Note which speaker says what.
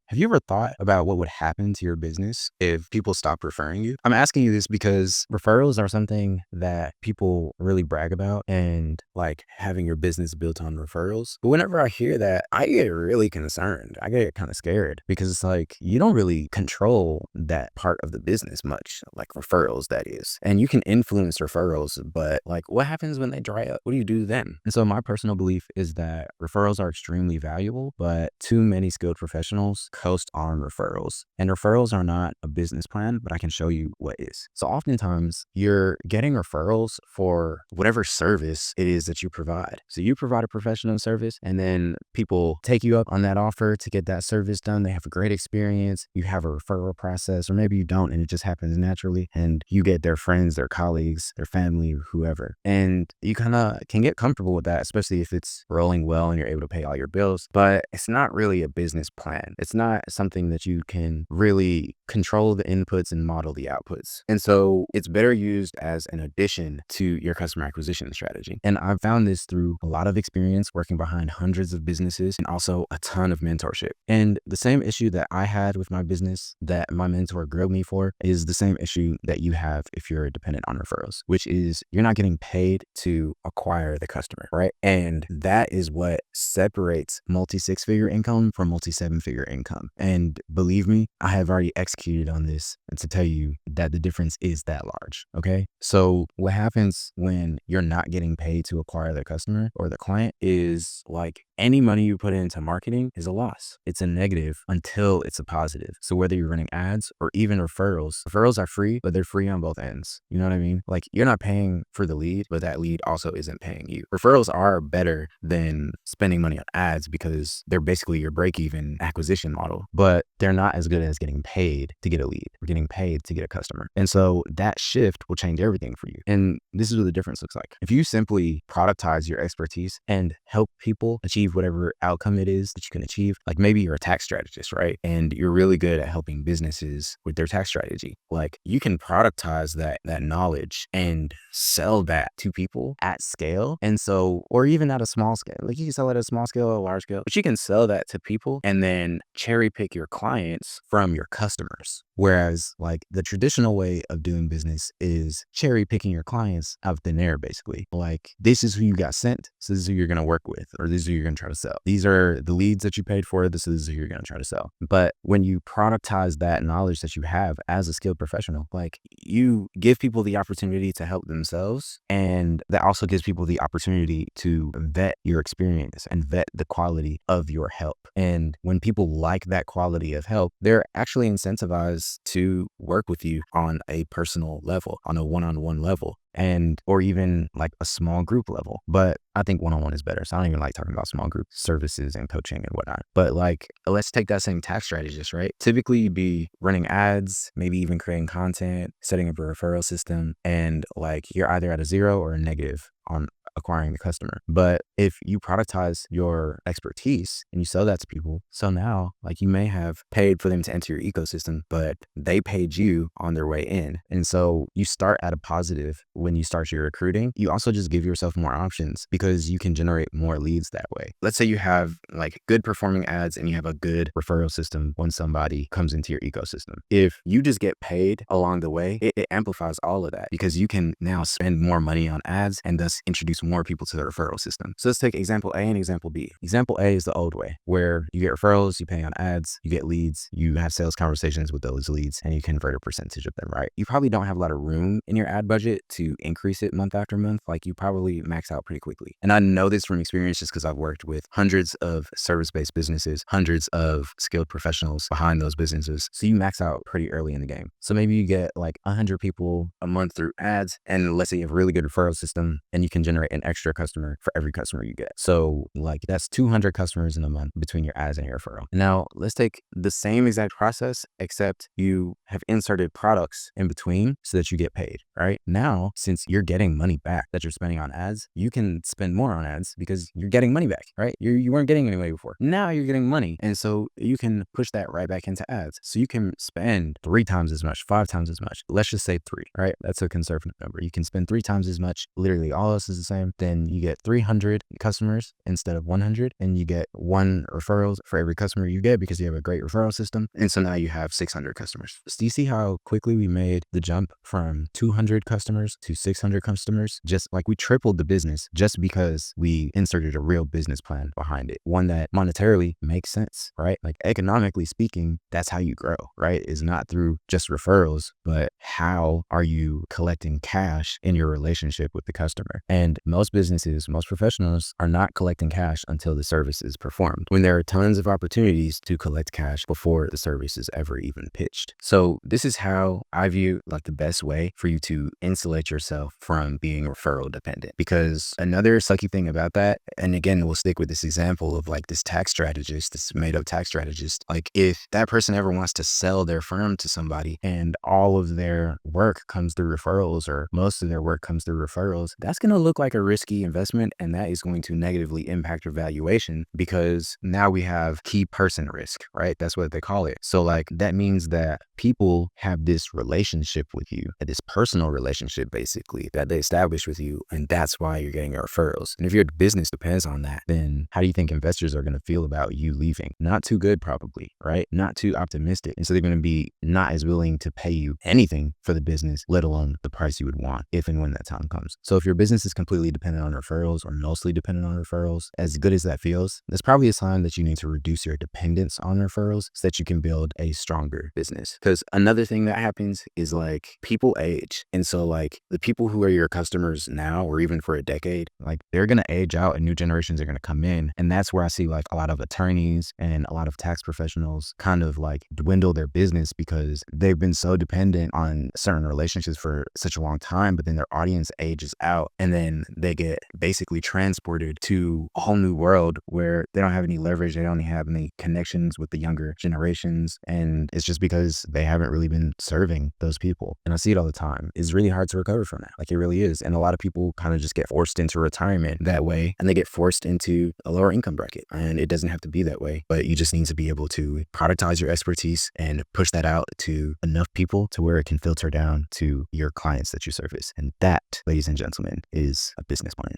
Speaker 1: Have you ever thought about what would happen to your business if people stopped referring you? I'm asking you this because referrals are something that people really brag about and like having your business built on referrals. But whenever I hear that, I get really concerned. I get kind of scared because it's like you don't really control that part of the business much, like referrals, that is. And you can influence referrals, but like what happens when they dry up? What do you do then? And so my personal belief is that referrals are extremely valuable, but too many skilled professionals coast on referrals. And referrals are not a business plan, but I can show you what is. So oftentimes you're getting referrals for whatever service it is that you provide. So you provide a professional service and then people take you up on that offer to get that service done. They have a great experience. You have a referral process, or maybe you don't and it just happens naturally and you get their friends, their colleagues, their family, whoever. And you kind of can get comfortable with that, especially if it's rolling well and you're able to pay all your bills. But it's not really a business plan. It's not something that you can really control the inputs and model the outputs. And so it's better used as an addition to your customer acquisition strategy. And I've found this through a lot of experience working behind hundreds of businesses and also a ton of mentorship. And the same issue that I had with my business that my mentor grilled me for is the same issue that you have if you're dependent on referrals, which is you're not getting paid to acquire the customer, right? And that is what separates multi-6-figure income from multi-7-figure income. And believe me, I have already executed on this and to tell you that the difference is that large. Okay. So what happens when you're not getting paid to acquire the customer or the client is like any money you put into marketing is a loss. It's a negative until it's a positive. So whether you're running ads or even referrals are free, but they're free on both ends. You know what I mean? Like you're not paying for the lead, but that lead also isn't paying you. Referrals are better than spending money on ads because they're basically your break-even acquisition model, but they're not as good as getting paid to get a lead or getting paid to get a customer. And so that shift will change everything for you. And this is what the difference looks like. If you simply productize your expertise and help people achieve whatever outcome it is that you can achieve, like maybe you're a tax strategist, right? And you're really good at helping businesses with their tax strategy. Like you can productize that knowledge and sell that to people at scale. And so, or even at a small scale, like you can sell it at a small scale or a large scale, but you can sell that to people and then cherry pick your clients from your customers. Whereas like the traditional way of doing business is cherry picking your clients out of thin air, basically. Like this is who you got sent. So this is who you're going to work with, or this is who you're going to try to sell. These are the leads that you paid for. This is who you're going to try to sell. But when you productize that knowledge that you have as a skilled professional, like you give people the opportunity to help themselves. And that also gives people the opportunity to vet your experience and vet the quality of your help. And when people like that quality of help, they're actually incentivized to work with you on a personal level, on a one-on-one level, and or even like a small group level. But I think one-on-one is better. So I don't even like talking about small group services and coaching and whatnot. But like, let's take that same tax strategist, right? Typically you'd be running ads, maybe even creating content, setting up a referral system, and like you're either at a 0 or a negative on acquiring the customer. But if you productize your expertise and you sell that to people, so now like you may have paid for them to enter your ecosystem, but they paid you on their way in. And so you start at a positive when you start your recruiting. You also just give yourself more options because you can generate more leads that way. Let's say you have like good performing ads and you have a good referral system when somebody comes into your ecosystem. If you just get paid along the way, it amplifies all of that because you can now spend more money on ads and thus introduce more people to the referral system. So let's take example A and example B. Example A is the old way where you get referrals, you pay on ads, you get leads, you have sales conversations with those leads and you convert a percentage of them, right? You probably don't have a lot of room in your ad budget to increase it month after month. Like you probably max out pretty quickly. And I know this from experience just because I've worked with hundreds of service-based businesses, hundreds of skilled professionals behind those businesses. So you max out pretty early in the game. So maybe you get like 100 people a month through ads. And let's say you have a really good referral system and you can generate an extra customer for every customer you get. So like that's 200 customers in a month between your ads and your referral. Now let's take the same exact process, except you have inserted products in between so that you get paid, right? Now, since you're getting money back that you're spending on ads, you can spend more on ads because you're getting money back, right? You weren't getting any money before. Now you're getting money. And so you can push that right back into ads. So you can spend 3 times as much, 5 times as much. Let's just say 3, right? That's a conservative number. You can spend 3 times as much. Literally all else is the same. time, then you get 300 customers instead of 100, and you get 1 referrals for every customer you get because you have a great referral system. And so now you have 600 customers. So do you see how quickly we made the jump from 200 customers to 600 customers? Just like we tripled the business just because we inserted a real business plan behind it, one that monetarily makes sense, right? Like economically speaking, that's how you grow, right? Is not through just referrals, but how are you collecting cash in your relationship with the customer? And most businesses, most professionals are not collecting cash until the service is performed, when there are tons of opportunities to collect cash before the service is ever even pitched. So this is how I view like the best way for you to insulate yourself from being referral dependent. Because another sucky thing about that, and again, we'll stick with this example of like this tax strategist, this made up tax strategist, like if that person ever wants to sell their firm to somebody and all of their work comes through referrals, or most of their work comes through referrals, that's going to look like a risky investment, and that is going to negatively impact your valuation, because now we have key person risk, right? That's what they call it. So like that means that people have this relationship with you, this personal relationship basically that they establish with you, and that's why you're getting your referrals. And if your business depends on that, then how do you think investors are going to feel about you leaving? Not too good, probably, right? Not too optimistic. And so they're going to be not as willing to pay you anything for the business, let alone the price you would want if and when that time comes. So if your business is completely dependent on referrals, or mostly dependent on referrals, as good as that feels, that's probably a sign that you need to reduce your dependence on referrals so that you can build a stronger business. Because another thing that happens is like people age. And so like the people who are your customers now, or even for a decade, like they're going to age out and new generations are going to come in. And that's where I see like a lot of attorneys and a lot of tax professionals kind of like dwindle their business, because they've been so dependent on certain relationships for such a long time, but then their audience ages out, and then they get basically transported to a whole new world where they don't have any leverage. They don't have any connections with the younger generations. And it's just because they haven't really been serving those people. And I see it all the time. It's really hard to recover from that. Like it really is. And a lot of people kind of just get forced into retirement that way, and they get forced into a lower income bracket. And it doesn't have to be that way, but you just need to be able to productize your expertise and push that out to enough people to where it can filter down to your clients that you service. And that, ladies and gentlemen, is a business plan.